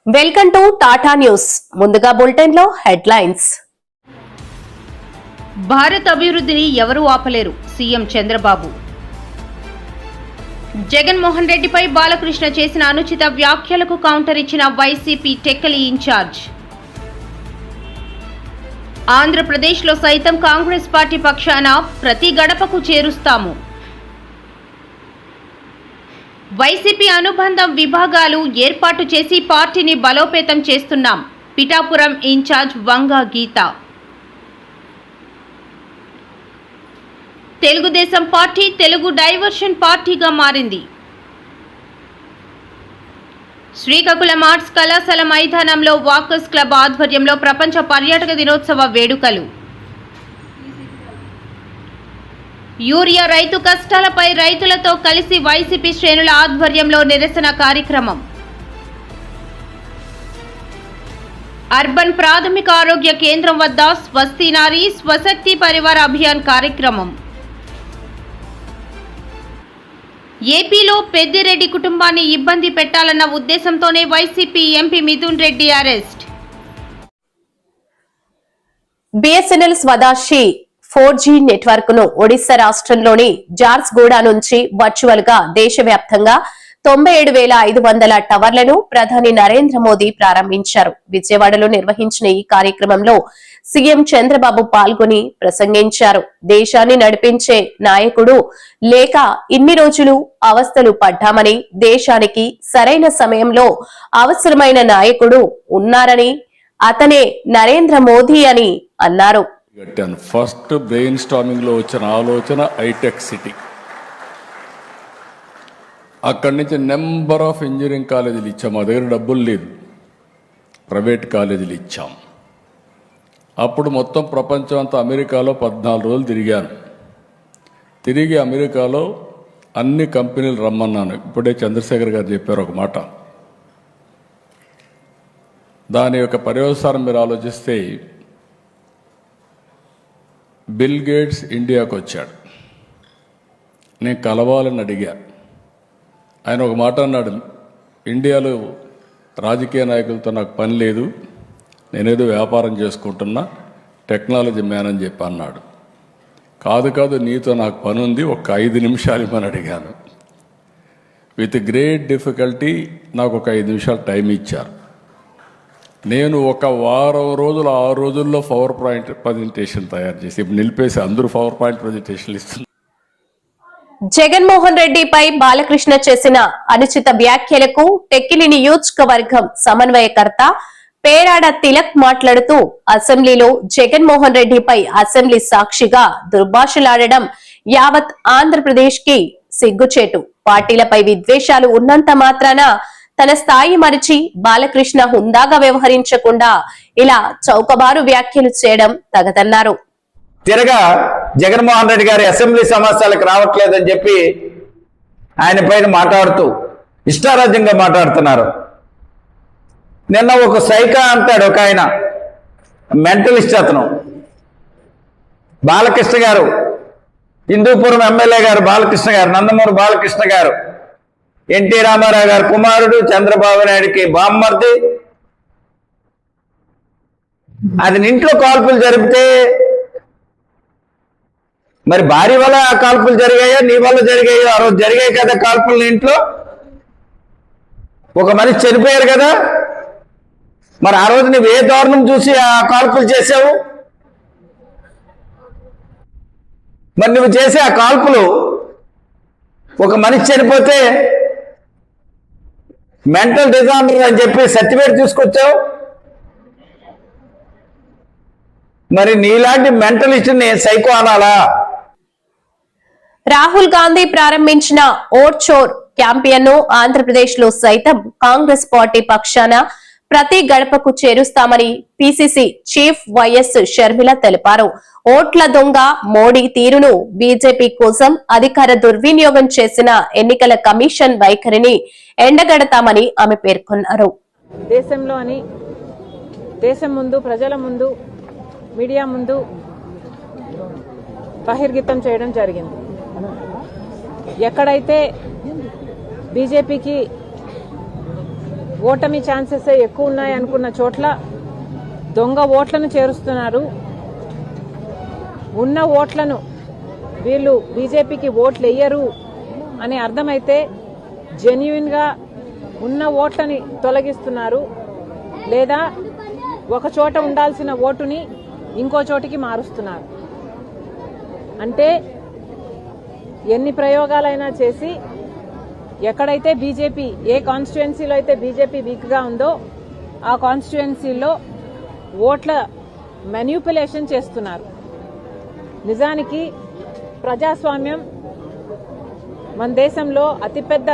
Welcome to Tata news. ముందుగా bulletin లో headlines. Bharat అభివృద్ధిని ఎవరూ ఆపలేరు సీఎం చంద్రబాబు. జగన్మోహన్ రెడ్డిపై బాలకృష్ణ చేసిన అనుచిత వ్యాఖ్యలకు కౌంటర్ ఇచ్చిన వైసీపీ టెక్కలి ఇన్ఛార్జ్. ఆంధ్రప్రదేశ్లో సైతం కాంగ్రెస్ పార్టీ పక్షాన ప్రతి గడపకు చేరుస్తాము. వైసీపీ అనుబంధ విభాగాలు ఏర్పాటు చేసి పార్టీని బలోపేతం చేస్తున్నాం. పిఠాపురం ఇన్ఛార్జ్ వంగా గీత. తెలుగుదేశం పార్టీ తెలుగు డైవర్షన్ పార్టీగా మారింది. శ్రీకాకుళం ఆర్ట్స్ కళాశాల మైదానంలో వాకర్స్ క్లబ్ ఆధ్వర్యంలో ప్రపంచ పర్యాటక దినోత్సవ వేడుకలు. యూరియా రైతు కష్టాలపై రైతులతో కలిసి వైసీపీ శ్రేణుల ఆధ్వర్యంలో నిరసన కార్యక్రమం. అర్బన్ ప్రాథమిక ఆరోగ్య కేంద్రం వద్ద స్వస్తి నారీ స్వశక్తి పరివార అభియాన్ కార్యక్రమం. ఏపీలో పెద్దిరెడ్డి కుటుంబాన్ని ఇబ్బంది పెట్టాలన్న ఉద్దేశంతోనే YCP MP Mithun Reddy arrest. BSNL స్వదేశీ 4G నెట్వర్క్ ను ఒడిశా రాష్ట్రంలోని జార్స్గూడ నుంచి వర్చువల్ గా దేశవ్యాప్తంగా 97,500 టవర్లను ప్రధాని నరేంద్ర మోదీ ప్రారంభించారు. విజయవాడలో నిర్వహించిన ఈ కార్యక్రమంలో సీఎం చంద్రబాబు పాల్గొని ప్రసంగించారు. దేశాన్ని నడిపించే నాయకుడు లేక ఇన్ని రోజులు అవస్థలు పడ్డామని, దేశానికి సరైన సమయంలో అవసరమైన నాయకుడు ఉన్నారని, అతనే నరేంద్ర మోదీ అని అన్నారు. ఫస్ట్ బ్రెయిన్ స్టార్మింగ్ లో వచ్చిన ఆలోచన హైటెక్ సిటీ. అక్కడి నుంచి నెంబర్ ఆఫ్ ఇంజనీరింగ్ కాలేజీలు ఇచ్చాం. మా దగ్గర డబ్బులు లేదు, ప్రైవేట్ కాలేజీలు ఇచ్చాం. అప్పుడు మొత్తం ప్రపంచం అంతా అమెరికాలో 14 రోజులు తిరిగాను. తిరిగి అమెరికాలో అన్ని కంపెనీలు రమ్మన్నాను. ఇప్పుడే చంద్రశేఖర్ గారు చెప్పారు ఒక మాట. దాని యొక్క పర్యవసానం మీరు ఆలోచిస్తే బిల్ గేట్స్ ఇండియాకు వచ్చాడు. నేను కలవాలని అడిగా. ఆయన ఒక మాట అన్నాడు, ఇండియాలో రాజకీయ నాయకులతో నాకు పని లేదు, నేనేదో వ్యాపారం చేసుకుంటున్నా, టెక్నాలజీ మ్యాన్ అని చెప్పి అన్నాడు. కాదు నీతో నాకు పని ఉంది, ఒక 5 నిమిషాలు ఇవ్వని అడిగాను. విత్ గ్రేట్ డిఫికల్టీ నాకు ఒక 5 నిమిషాలు టైం ఇచ్చారు. నేను ఒక వారం రోజులు 6 రోజుల్లో పవర్ పాయింట్ ప్రజెంటేషన్ తయారు చేసి ఇప్పుడు నిలిపేసి అందరూ పవర్ పాయింట్ ప్రజెంటేషన్లు ఇస్తున్నారు. జగన్మోహన్ రెడ్డిపై బాలకృష్ణ చేసిన అనుచిత వ్యాఖ్యలకు టెక్కిలి నియోజకవర్గం సమన్వయకర్త పేరాడ తిలక్ మాట్లాడుతూ, అసెంబ్లీలో జగన్మోహన్ రెడ్డిపై అసెంబ్లీ సాక్షిగా దుర్భాషలాడడం యావత్ ఆంధ్రప్రదేశ్ కి సిగ్గుచేటు. పార్టీలపై విద్వేషాలు ఉన్నంత మాత్రాన తన స్థాయి మరిచి బాలకృష్ణ హుందాగా వ్యవహరించకుండా ఇలా చౌకబారు వ్యాఖ్యలు చేయడం తగదన్నారు. తిరగా జగన్మోహన్ రెడ్డి గారి అసెంబ్లీ సమావేశాలకు రావట్లేదని చెప్పి ఆయన పైన మాట్లాడుతూ ఇష్టారాజ్యంగా మాట్లాడుతున్నారు. నిన్న ఒక సైకా అంటాడు ఒక ఆయన, మెంటలిస్ట్ అతను, బాలకృష్ణ గారు, హిందూపురం ఎమ్మెల్యే గారు బాలకృష్ణ గారు, నందమూరి బాలకృష్ణ గారు, ఎన్టీ రామారావు గారు కుమారుడు, చంద్రబాబు నాయుడికి బామ్మర్ది. అది ఇంట్లో కాల్పులు జరిపితే మరి భార్య వల్ల ఆ కాల్పులు జరిగాయో నీ వల్ల జరిగాయో? ఆ రోజు జరిగాయి కదా కాల్పులు ఇంట్లో, ఒక మనిషి చనిపోయారు కదా. మరి ఆ రోజు నువ్వు ఏ దారుణం చూసి ఆ కాల్పులు చేసావు? మరి నువ్వు చేసే ఆ కాల్పులు ఒక మనిషి చనిపోతే మెంటల్ డిజార్డర్ అని చెప్పి సర్టిఫికేట్ తీసుకొచ్చావు. మరి నీలాంటి మెంటలిస్ట్ని సైకో అనాలా? రాహుల్ గాంధీ ప్రారంభించిన ఓట్ చోర్ క్యాంపెయిన్ ను ఆంధ్రప్రదేశ్ లో సైతం కాంగ్రెస్ పార్టీ పక్షాన ప్రతి గడపకు చేరుస్తామని పిసిసి చీఫ్ వైఎస్ షర్మిల తెలిపారు. ఓట్ల దొంగ మోడీ తీరును, బీజేపీ కోసం అధికార దుర్వినియోగం చేసిన ఎన్నికల కమిషన్ వైఖరిని ఎండగడతామని ఆమె పేర్కొన్నారు. దేశం ముందు, ప్రజల ముందు, మీడియా ముందు బహిర్గతం చేయడం జరిగింది. ఎక్కడైతే బీజేపీకి ఓటమి ఛాన్సెస్ ఎక్కువ ఉన్నాయి అనుకున్న చోట్ల దొంగ ఓట్లను చేరుస్తున్నారు. ఉన్న ఓట్లను వీళ్ళు బీజేపీకి ఓట్లు వేయరు అని అర్థమైతే జెన్యున్గా ఉన్న ఓట్లని తొలగిస్తున్నారు, లేదా ఒక చోట ఉండాల్సిన ఓటుని ఇంకో చోటికి మారుస్తున్నారు. అంటే ఎన్ని ప్రయోగాలైనా చేసి ఎక్కడైతే బీజేపీ, ఏ కాన్స్టిట్యుయెన్సీలో అయితే బీజేపీ వీక్గా ఉందో ఆ కాన్స్టిట్యుయెన్సీలో ఓట్ల మ్యానిపులేషన్ చేస్తున్నారు. నిజానికి ప్రజాస్వామ్యం మన దేశంలో అతిపెద్ద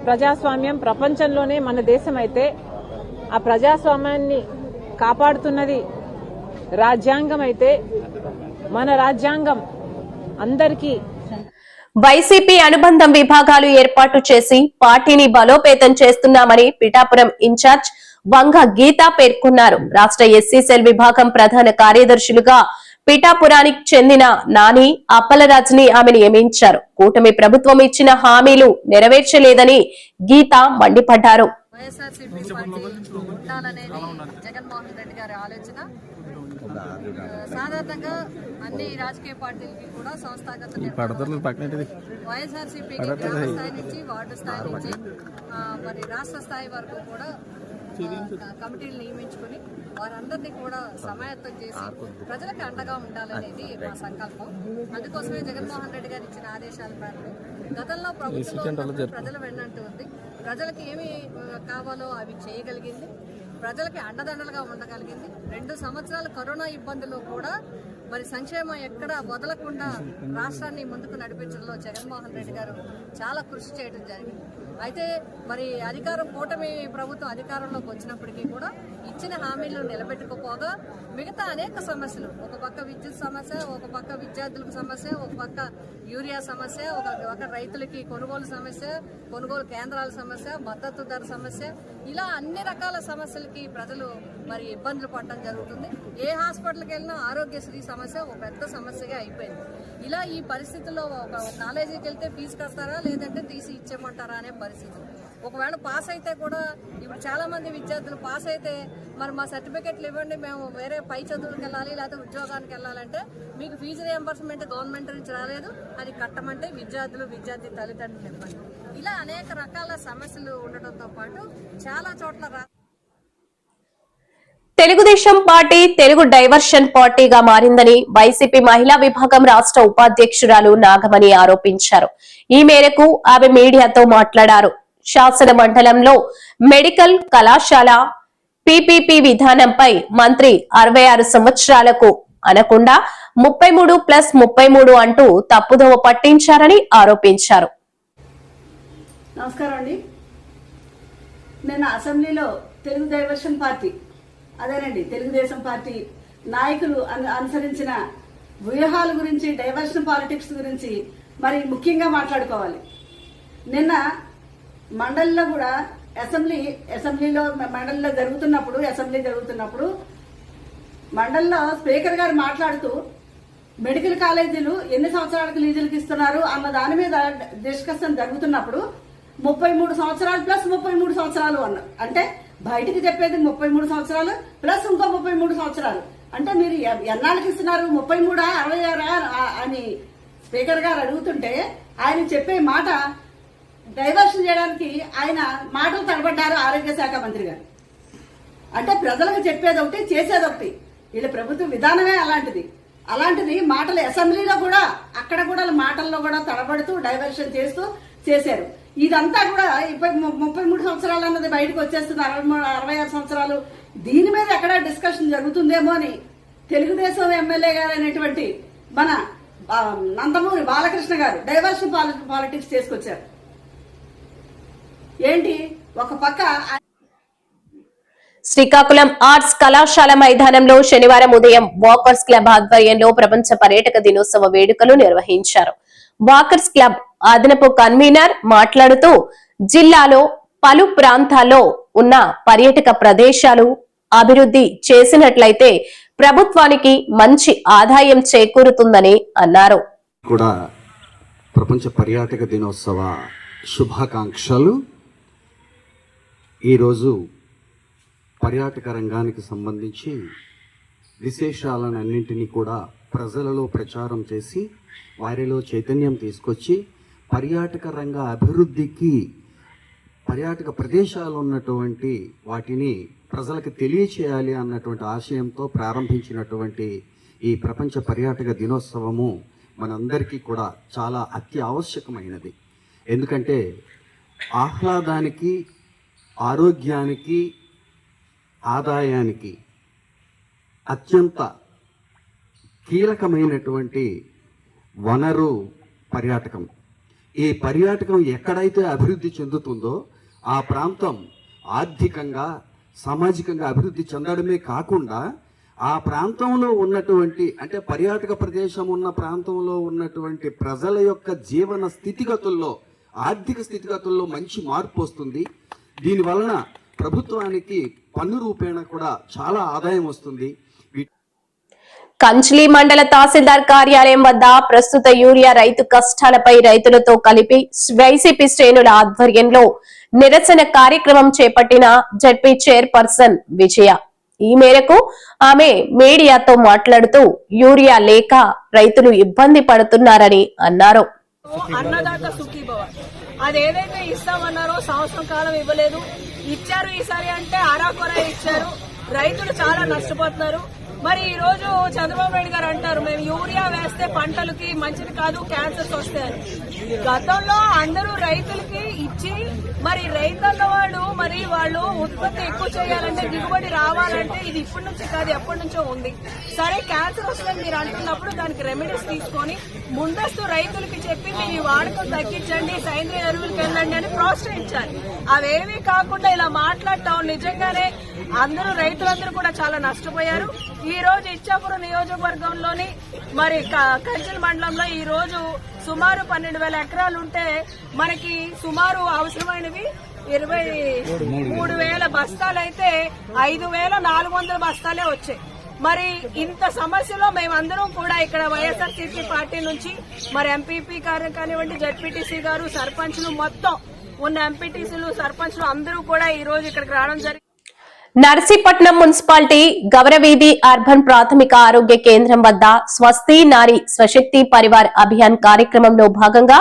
ప్రజాస్వామ్యం ప్రపంచంలోనే మన దేశం అయితే ఆ ప్రజాస్వామ్యాన్ని కాపాడుతున్నది రాజ్యాంగం అయితే మన రాజ్యాంగం అందరికీ వైసీపీ అనుబంధం విభాగాలు ఏర్పాటు చేసి పార్టీని బలోపేతం చేస్తున్నామని పిఠాపురం ఇన్ఛార్జ్ వంగ గీత పేర్కొన్నారు. రాష్ట్ర ఎస్సీ సెల్ విభాగం ప్రధాన కార్యదర్శులుగా పిఠాపురానికి చెందిన నాని, అప్పలరాజుని ఆమె నియమించారు. కూటమి ప్రభుత్వం ఇచ్చిన హామీలు నెరవేర్చలేదని గీత మండిపడ్డారు. వైఎస్ఆర్సీపీ పార్టీ ఉండాలనేది జగన్మోహన్ రెడ్డి గారి ఆలోచన. సాధారణంగా అన్ని రాజకీయ పార్టీలకి కూడా సంస్థాగత వైఎస్ఆర్సీపీకి గ్రామ స్థాయి నుంచి వార్డు స్థాయి నుంచి మరి రాష్ట్ర స్థాయి వరకు కూడా కమిటీలు నియమించుకుని వారందరినీ కూడా సమాయత్తం చేసి ప్రజలకు అండగా ఉండాలనేది మా సంకల్పం. అందుకోసమే జగన్మోహన్ రెడ్డి గారు ఇచ్చిన ఆదేశాల మేరకు గతంలో ప్రభుత్వం ప్రజలు వెన్నంటూ ఉంది. ప్రజలకు ఏమి కావాలో అవి చేయగలిగింది, ప్రజలకి అండదండలుగా ఉండగలిగింది. 2 సంవత్సరాల కరోనా ఇబ్బందుల్లో కూడా మరి సంక్షేమం ఎక్కడ వదలకుండా రాష్ట్రాన్ని ముందుకు నడిపించడంలో జగన్మోహన్ రెడ్డి గారు చాలా కృషి చేయడం జరిగింది. అయితే మరి కూటమి ప్రభుత్వం అధికారంలోకి వచ్చినప్పటికీ కూడా ఇచ్చిన హామీలు నిలబెట్టుకోపోగా మిగతా అనేక సమస్యలు, ఒక పక్క విద్యుత్ సమస్య, ఒక పక్క విద్యార్థులకు సమస్య, ఒక పక్క యూరియా సమస్య, ఒక పక్క రైతులకి కొనుగోలు సమస్య, కొనుగోలు కేంద్రాల సమస్య, మద్దతు ధర సమస్య, ఇలా అన్ని రకాల సమస్యలకి ప్రజలు మరి ఇబ్బందులు పడడం జరుగుతుంది. ఏ హాస్పిటల్కి వెళ్ళినా ఆరోగ్యశ్రీ సమస్య ఒక పెద్ద సమస్యగా అయిపోయింది. ఇలా ఈ పరిస్థితుల్లో ఒక కాలేజీకి వెళ్తే ఫీజు కడతారా లేదంటే తీసి ఇచ్చేయమంటారా అనే పరిస్థితి. ఒకవేళ పాస్ అయితే కూడా ఇప్పుడు చాలా మంది విద్యార్థులు పాస్ అయితే మరి మా సర్టిఫికెట్లు ఇవ్వండి, మేము వేరే పై చదువులకు వెళ్ళాలి లేకపోతే ఉద్యోగానికి వెళ్ళాలంటే మీకు ఫీజు రియంబర్స్మెంట్ గవర్నమెంట్ నుంచి రాలేదు, అది కట్టమంటే విద్యార్థి తల్లిదండ్రులు ఇవ్వండి. ఇలా అనేక రకాల సమస్యలు ఉండటంతో పాటు చాలా చోట్ల తెలుగుదేశం పార్టీ తెలుగు డైవర్షన్ పార్టీగా మారిందని వైసీపీ మహిళా విభాగం రాష్ట్ర ఉపాధ్యక్షురాలు నాగమణి ఆరోపించారు. ఈ మేరకు ఆమె మీడియాతో మాట్లాడారు. శాసన మండలంలో మెడికల్ కళాశాల పీపీపీ విధానంపై మంత్రి 66 సంవత్సరాలకు అనకుండా 33+33 అంటూ తప్పుదోవ పట్టించారని ఆరోపించారు. నమస్కారం అండి. నిన్న అసెంబ్లీలో తెలుగు డైవర్షన్ పార్టీ, అదేనండి తెలుగుదేశం పార్టీ నాయకులు అనుసరించిన వ్యూహాల గురించి, డైవర్షన్ పాలిటిక్స్ గురించి మరి ముఖ్యంగా మాట్లాడుకోవాలి. నిన్న మండలిలో కూడా మండలిలో జరుగుతున్నప్పుడు మండలిలో స్పీకర్ గారు మాట్లాడుతూ మెడికల్ కాలేజీలు ఎన్ని సంవత్సరాలకు లీజులకు ఇస్తున్నారు అన్న దాని మీద డిస్కషన్ జరుగుతున్నప్పుడు 33 సంవత్సరాలు ప్లస్ 33 సంవత్సరాలు అన్నారు. అంటే బయటికి చెప్పేది 33 సంవత్సరాలు ప్లస్ ఇంకో 33 సంవత్సరాలు అంటే మీరు ఎన్నాళ్ళకి ఇస్తున్నారు, 33 66 అని స్పీకర్ గారు అడుగుతుంటే ఆయన చెప్పే మాట డైవర్షన్ చేయడానికి ఆయన మాటలు తడబడ్డారు ఆరోగ్య శాఖ మంత్రి గారు. అంటే ప్రజలకు చెప్పేది ఒకటి, చేసేది ఒకటి. వీళ్ళ ప్రభుత్వ విధానమే అలాంటిది మాటలు అసెంబ్లీలో కూడా అక్కడ కూడా మాటల్లో కూడా తడబడుతూ డైవర్షన్ చేశారు. ఇదంతా కూడా 33 సంవత్సరాలు అన్నది బయటకు వచ్చేస్తుంది, 66 సంవత్సరాలు. దీని మీద ఎక్కడ డిస్కషన్ జరుగుతుందేమో అని తెలుగుదేశం ఎమ్మెల్యే గారు అనేటువంటి మన నందమూరి బాలకృష్ణ గారు డైవర్షన్ పాలిటిక్స్ చేసుకొచ్చారు. ఏంటి ఒక పక్క శ్రీకాకుళం ఆర్ట్స్ కళాశాల మైదానంలో శనివారం ఉదయం వాకర్స్ క్లబ్ ఆధ్వర్యంలో ప్రపంచ పర్యాటక దినోత్సవ వేడుకలు నిర్వహించారు. వాకర్స్ క్లబ్ అదనపు కన్వీనర్ మాట్లాడుతూ జిల్లాలో పలు ప్రాంతాల్లో ఉన్న పర్యాటక ప్రదేశాలు అభివృద్ధి చేసినట్లయితే ప్రభుత్వానికి మంచి ఆదాయం చేకూరుతుందని అన్నారు. కూడా ప్రపంచ పర్యాటక దినోత్సవ శుభాకాంక్షలు. ఈరోజు పర్యాటక రంగానికి సంబంధించి విశేషాలన్నింటినీ కూడా ప్రజలలో ప్రచారం చేసి వారిలో చైతన్యం తీసుకొచ్చి పర్యాటక రంగ అభివృద్ధికి పర్యాటక ప్రదేశాలు ఉన్నటువంటి వాటిని ప్రజలకు తెలియచేయాలి అన్నటువంటి ఆశయంతో ప్రారంభించినటువంటి ఈ ప్రపంచ పర్యాటక దినోత్సవము మనందరికీ కూడా చాలా అత్యవశ్యకమైనది. ఎందుకంటే ఆహ్లాదానికి, ఆరోగ్యానికి, ఆదాయానికి అత్యంత కీలకమైనటువంటి వనరు పర్యాటకం. ఈ పర్యాటకం ఎక్కడైతే అభివృద్ధి చెందుతుందో ఆ ప్రాంతం ఆర్థికంగా, సామాజికంగా అభివృద్ధి చెందడమే కాకుండా ఆ ప్రాంతంలో ఉన్నటువంటి అంటే పర్యాటక ప్రదేశం ఉన్న ప్రాంతంలో ఉన్నటువంటి ప్రజల యొక్క జీవన స్థితిగతుల్లో, ఆర్థిక స్థితిగతుల్లో మంచి మార్పు వస్తుంది. దీనివలన ప్రభుత్వానికి పన్ను రూపేణ కూడా చాలా ఆదాయం వస్తుంది. కంచిలి మండల తహసీల్దార్ కార్యాలయం వద్ద ప్రస్తుత యూరియా రైతు కష్టాలపై రైతులతో కలిపి వైసీపీ శ్రేణుల ఆధ్వర్యంలో నిరసన కార్యక్రమం చేపట్టిన జడ్పీ చైర్పర్సన్ విజయ. ఈ మేరకు ఆమె మీడియాతో మాట్లాడుతూ యూరియా లేక రైతులు ఇబ్బంది పడుతున్నారని అన్నారు. అన్నదాత సుఖీభవ అదేదైతే ఇస్తామన్నారో సంవత్సరం కాలం ఇవ్వలేదు, ఇచ్చారు ఈసారి అంటే అరాకొర ఇచ్చారు. రైతులు చాలా నష్టపోతున్నారు. మరి ఈ రోజు చంద్రబాబు నాయుడు గారు అంటారు మేము యూరియా వేస్తే పంటలకి మంచిది కాదు, క్యాన్సర్స్ వస్తాయని. గతంలో అందరూ రైతులకి ఇచ్చి మరి రైతన్న వాళ్ళు ఉత్పత్తి ఎక్కువ చేయాలంటే, దిగుబడి రావాలంటే ఇది ఇప్పటి నుంచి కాదు ఎప్పటి నుంచో ఉంది. సరే క్యాన్సర్ వస్తుందని మీరు అంటున్నప్పుడు దానికి రెమెడీస్ తీసుకొని ముందస్తు రైతులకి చెప్పి మీరు ఈ వాడకం తగ్గించండి, సేంద్రియ ఎరువులకు వెళ్ళండి అని ప్రోత్సహించాలి. అవేమీ కాకుండా ఇలా మాట్లాడటం నిజంగానే అందరూ రైతులందరూ కూడా చాలా నష్టపోయారు. ఈ రోజు ఇచ్చాపురం నియోజకవర్గంలోని మరి కంచెల మండలంలో ఈ రోజు సుమారు 12,000 ఎకరాలు ఉంటే మనకి సుమారు అవసరమైనవి 23,000 బస్తాలైతే 5,400 బస్తాలే వచ్చాయి. మరి ఇంత సమస్యలో మేమందరం కూడా ఇక్కడ వైఎస్ఆర్సీపీ పార్టీ నుంచి మరి ఎంపీపీ గారు కానివ్వండి, జడ్పీటీసీ గారు, సర్పంచ్లు మొత్తం ఉన్న ఎంపీటీసీలు, సర్పంచ్లు అందరూ కూడా ఈ రోజు ఇక్కడికి రావడం జరిగింది. నర్సీపట్నం మున్సిపాలిటీ గౌరవీధి అర్బన్ ప్రాథమిక ఆరోగ్య కేంద్రం వద్ద స్వస్తి నారి స్వశక్తి పరివార్ అభియాన్ కార్యక్రమంలో భాగంగా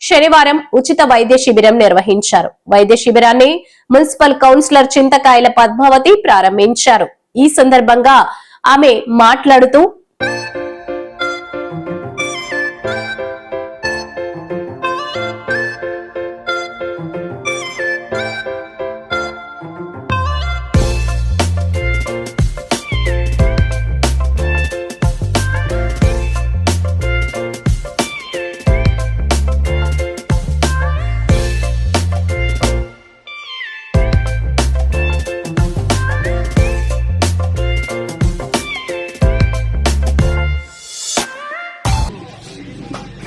శనివారం ఉచిత వైద్య శిబిరం నిర్వహించారు. వైద్య శిబిరాన్ని మున్సిపల్ కౌన్సిలర్ చింతకాయల పద్మావతి ప్రారంభించారు. ఈ సందర్భంగా ఆమె మాట్లాడుతూ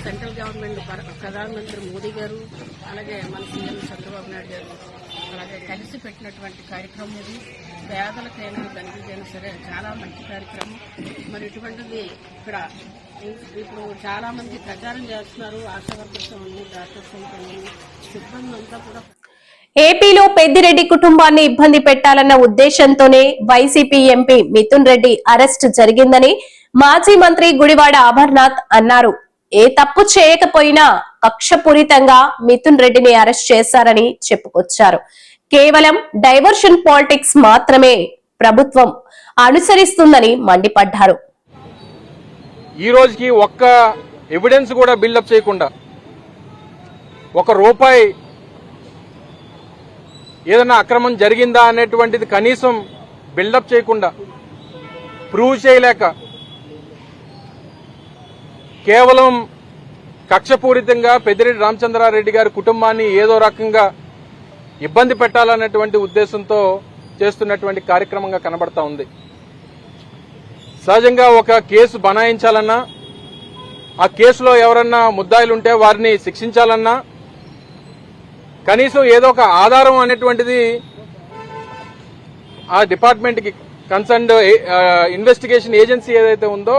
సెంట్రల్ గవర్నమెంట్ ప్రధానమంత్రి మోదీ గారు, అలాగే మన సీఎం చంద్రబాబు నాయుడు గారు అలాగే కలిసి పెట్టినటువంటి కార్యక్రమం ఇది. పేదలకైనా ధనికులకైనా సరే చాలా మంచి కార్యక్రమం. మరి ఇటువంటిది ఇక్కడ ఇప్పుడు చాలా మంది ప్రచారం చేస్తున్నారు. ఆశా వర్కర్స్ అవ్వండి, డాక్టర్స్ అవ్వండి, సిబ్బంది అంతా కూడా. ఏపీలో పెద్దిరెడ్డి కుటుంబాన్ని ఇబ్బంది పెట్టాలన్న ఉద్దేశంతోనే YCP MP Mithun Reddy arrest జరిగిందని మాజీ మంత్రి గుడివాడ అమర్నాథ్ అన్నారు. ఏ తప్పు చేయకపోయినా కక్షపూరితంగా మిథున్ రెడ్డిని అరెస్ట్ చేశారని చెప్పుకొచ్చారు. కేవలం డైవర్షన్ పాలిటిక్స్ మాత్రమే ప్రభుత్వం అనుసరిస్తుందని మండిపడ్డారు. ఈ రోజుకి ఒక్క ఎవిడెన్స్ కూడా బిల్డప్ చేయకుండా, ₹1 ఏదైనా అక్రమం జరిగిందా అనేటువంటిది కనీసం బిల్డప్ చేయకుండా, ప్రూవ్ చేయలేక, కేవలం కక్షపూరితంగా పెద్దిరెడ్డి రామచంద్రారెడ్డి గారి కుటుంబాన్ని ఏదో రకంగా ఇబ్బంది పెట్టాలనేటువంటి ఉద్దేశంతో చేస్తున్నటువంటి కార్యక్రమంగా కనబడతా ఉంది. సహజంగా ఒక కేసు బనాయించాలన్నా, ఆ కేసులో ఎవరన్నా ముద్దాయిలుంటే వారిని శిక్షించాలన్నా కనీసం ఏదో ఒక ఆధారం అనేటువంటిది ఆ డిపార్ట్మెంట్కి కన్సర్న్డ్ ఇన్వెస్టిగేషన్ ఏజెన్సీ ఏదైతే ఉందో